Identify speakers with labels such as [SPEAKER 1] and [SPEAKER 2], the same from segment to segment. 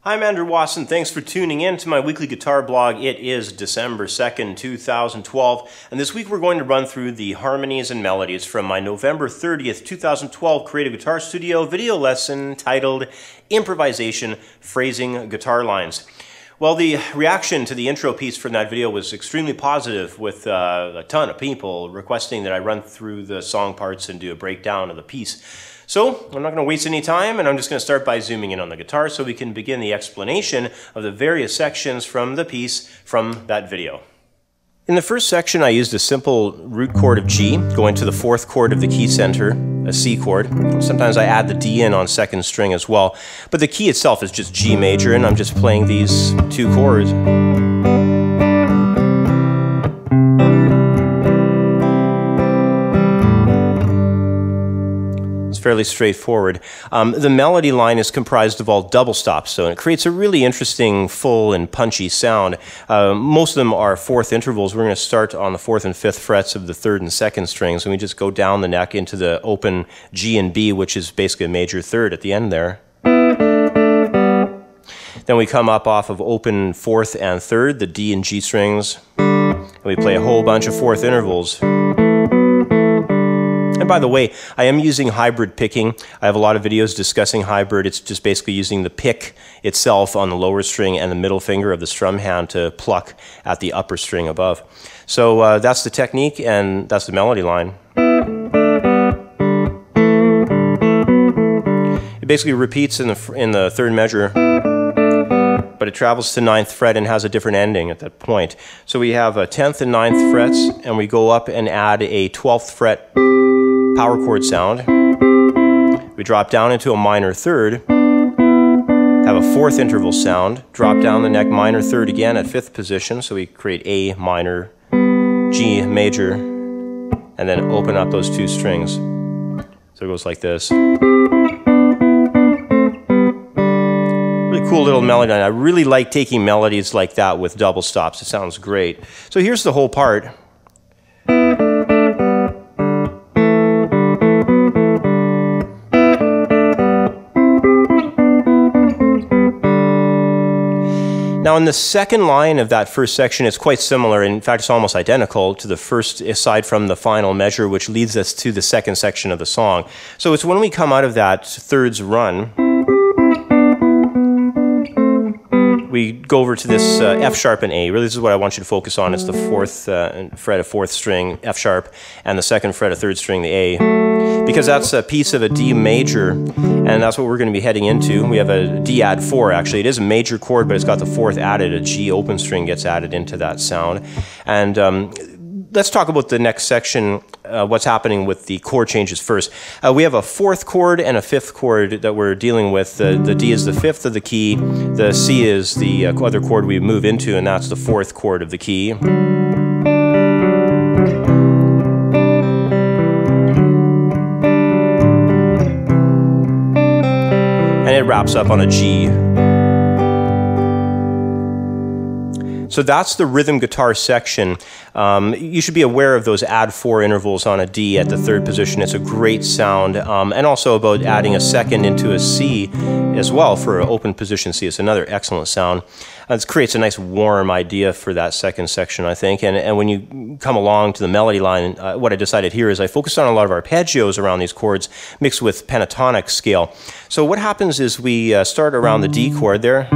[SPEAKER 1] I'm Andrew Wasson. Thanks for tuning in to my weekly guitar blog. It is December 2nd, 2012, and this week we're going to run through the harmonies and melodies from my November 30th, 2012 Creative Guitar Studio video lesson titled Improvisation, Phrasing Guitar Lines. Well, the reaction to the intro piece from that video was extremely positive, with a ton of people requesting that I run through the song parts and do a breakdown of the piece. So, I'm not going to waste any time, and I'm just going to start by zooming in on the guitar so we can begin the explanation of the various sections from the piece from that video. In the first section, I used a simple root chord of G, going to the fourth chord of the key center, a C chord. Sometimes I add the D in on second string as well, but the key itself is just G major, and I'm just playing these two chords. Fairly straightforward. The melody line is comprised of all double stops, so it creates a really interesting, full and punchy sound. Most of them are fourth intervals. We're going to start on the fourth and fifth frets of the third and second strings, and we just go down the neck into the open G and B, which is basically a major third at the end there. Then we come up off of open fourth and third, the D and G strings, and we play a whole bunch of fourth intervals. And by the way, I am using hybrid picking. I have a lot of videos discussing hybrid. It's just basically using the pick itself on the lower string and the middle finger of the strum hand to pluck at the upper string above. So that's the technique, and that's the melody line. It basically repeats in the third measure, but it travels to 9th fret and has a different ending at that point. So we have a 10th and 9th frets, and we go up and add a 12th fret power chord sound. We drop down into a minor third, have a fourth interval sound, drop down the neck minor third again at fifth position, so we create A minor, G major, and then open up those two strings. So it goes like this. Really cool little melody. I really like taking melodies like that with double stops. It sounds great. So here's the whole part. Now in the second line of that first section, it's quite similar. In fact, it's almost identical to the first, aside from the final measure, which leads us to the second section of the song. So it's when we come out of that thirds run, we go over to this F sharp and A. Really, this is what I want you to focus on. It's the fourth fret of fourth string, F sharp, and the second fret of third string, the A. Because that's a piece of a D major, and that's what we're going to be heading into. We have a D add 4, actually. It is a major chord, but it's got the fourth added. A G open string gets added into that sound. And let's talk about the next section, what's happening with the chord changes first. We have a fourth chord and a fifth chord that we're dealing with. The D is the fifth of the key. The C is the other chord we move into, and that's the fourth chord of the key. And it wraps up on a G. So that's the rhythm guitar section. You should be aware of those add 4 intervals on a D at the third position. It's a great sound. And also about adding a second into a C as well for an open position C. It's another excellent sound. It creates a nice warm idea for that second section, I think. And when you come along to the melody line, what I decided here is I focused on a lot of arpeggios around these chords mixed with pentatonic scale. So what happens is we start around the D chord there.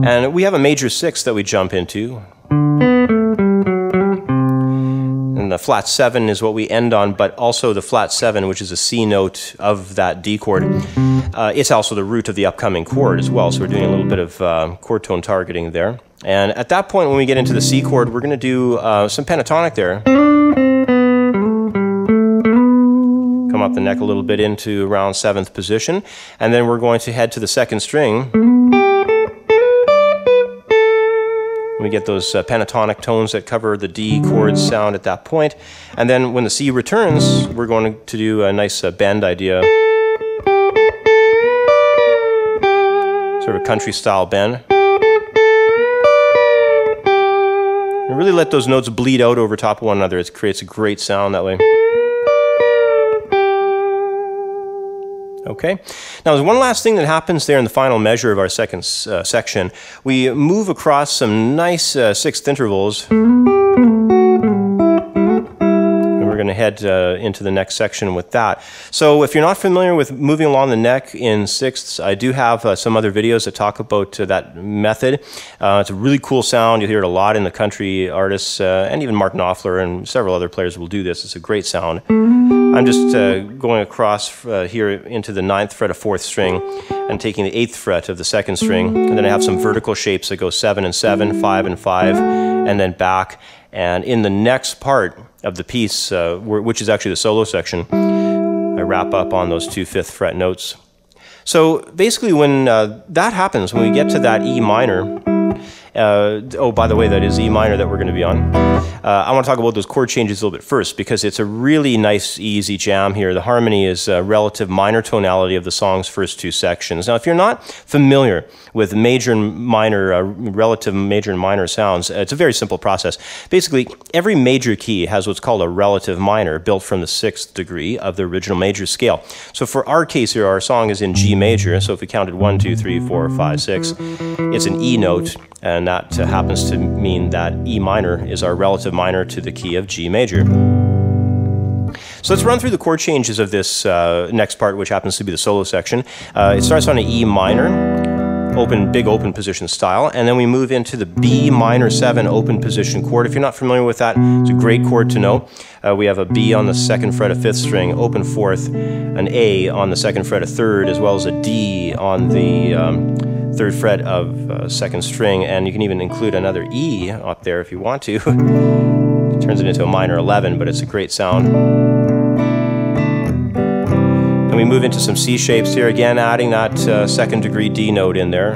[SPEAKER 1] And we have a major 6 that we jump into. And the flat 7 is what we end on, but also the flat 7, which is a C note of that D chord. It's also the root of the upcoming chord as well, so we're doing a little bit of chord tone targeting there. And at that point, when we get into the C chord, we're going to do some pentatonic there. Come up the neck a little bit into around 7th position, and then we're going to head to the second string. We get those pentatonic tones that cover the D chord sound at that point. And then when the C returns, we're going to do a nice bend idea. Sort of a country style bend. And really let those notes bleed out over top of one another. It creates a great sound that way. Okay. Now, there's one last thing that happens there in the final measure of our second section. We move across some nice sixth intervals. We're going to head into the next section with that. So if you're not familiar with moving along the neck in sixths, I do have some other videos that talk about that method. It's a really cool sound. You hear it a lot in the country artists, and even Mark Knopfler and several other players will do this. It's a great sound. I'm just going across here into the 9th fret of 4th string and taking the 8th fret of the 2nd string. And then I have some vertical shapes that go 7 and 7, 5 and 5, and then back. And in the next part of the piece, which is actually the solo section, I wrap up on those 2 5th fret notes. So basically when that happens, when we get to that E minor, oh, by the way, that is E minor that we're going to be on. I want to talk about those chord changes a little bit first because it's a really nice, easy jam here. The harmony is a relative minor tonality of the song's first 2 sections. Now, if you're not familiar with major and minor, relative major and minor sounds, it's a very simple process. Basically, every major key has what's called a relative minor built from the 6th degree of the original major scale. So for our case here, our song is in G major. So if we counted 1, 2, 3, 4, 5, 6, it's an E note. And that happens to mean that E minor is our relative minor to the key of G major. So let's run through the chord changes of this next part, which happens to be the solo section. It starts on an E minor, big open position style, and then we move into the B minor 7 open position chord. If you're not familiar with that, it's a great chord to know. We have a B on the 2nd fret of 5th string, open 4th, an A on the 2nd fret of 3rd, as well as a D on the 3rd fret of 2nd string, and you can even include another E up there if you want to. It turns it into a minor 11, but it's a great sound. And we move into some C shapes here, again adding that 2nd degree D note in there.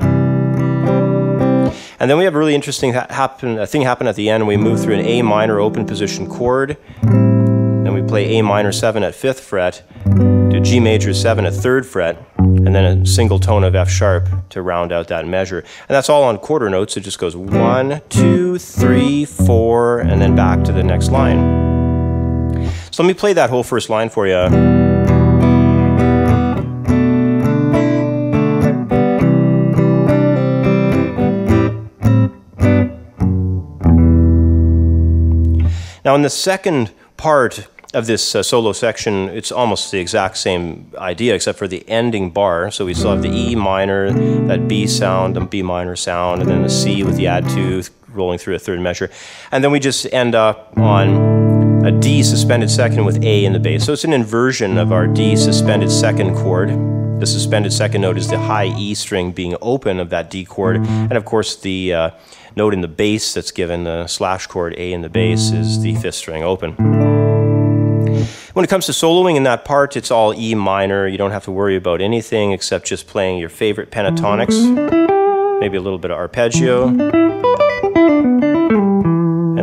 [SPEAKER 1] And then we have a really interesting thing happen at the end. We move through an A minor open position chord, then we play A minor 7 at 5th fret, to G major 7 at 3rd fret, and then a single tone of F sharp to round out that measure. And that's all on quarter notes. It just goes 1, 2, 3, 4, and then back to the next line. So let me play that whole first line for you. Now in the second part of this solo section, it's almost the exact same idea except for the ending bar. So we still have the E minor, that B sound, and B minor sound, and then the C with the add 2 rolling through a 3rd measure. And then we just end up on a D suspended 2nd with A in the bass. So it's an inversion of our D suspended 2nd chord. The suspended 2nd note is the high E string being open of that D chord. And of course the note in the bass that's given, the slash chord A in the bass, is the 5th string open. When it comes to soloing in that part, it's all E minor. You don't have to worry about anything except just playing your favorite pentatonics, maybe a little bit of arpeggio. And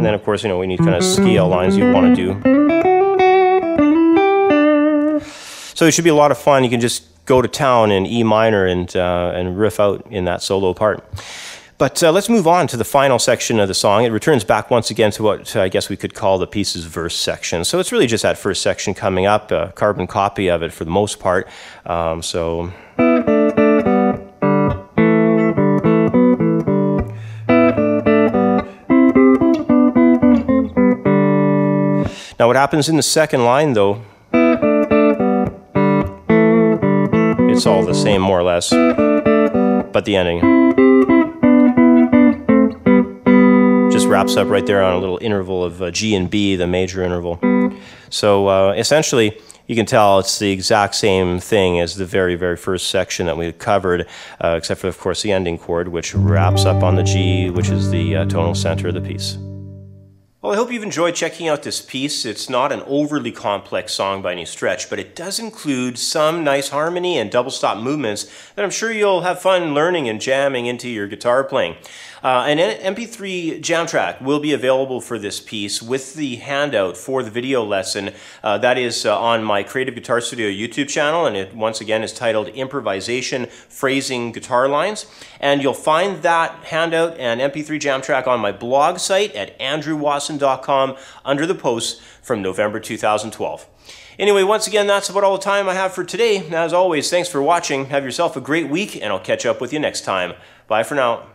[SPEAKER 1] then, of course, you know, we need kind of scale lines you want to do. So it should be a lot of fun. You can just go to town in E minor and riff out in that solo part. But let's move on to the final section of the song. It returns back once again to what I guess we could call the piece's verse section. So it's really just that first section coming up, a carbon copy of it for the most part. Now what happens in the second line though, it's all the same more or less, but the ending just wraps up right there on a little interval of G and B, the major interval. So essentially, you can tell it's the exact same thing as the very, very first section that we covered, except for, of course, the ending chord, which wraps up on the G, which is the tonal center of the piece. Well, I hope you've enjoyed checking out this piece. It's not an overly complex song by any stretch, but it does include some nice harmony and double stop movements that I'm sure you'll have fun learning and jamming into your guitar playing. An MP3 jam track will be available for this piece with the handout for the video lesson. That is on my Creative Guitar Studio YouTube channel, and it once again is titled Improvisation, Phrasing Guitar Lines. And you'll find that handout and MP3 jam track on my blog site at andrewwasson.com. Wasson.com under the posts from November 2012. Anyway, once again, that's about all the time I have for today. As always, thanks for watching. Have yourself a great week, and I'll catch up with you next time. Bye for now.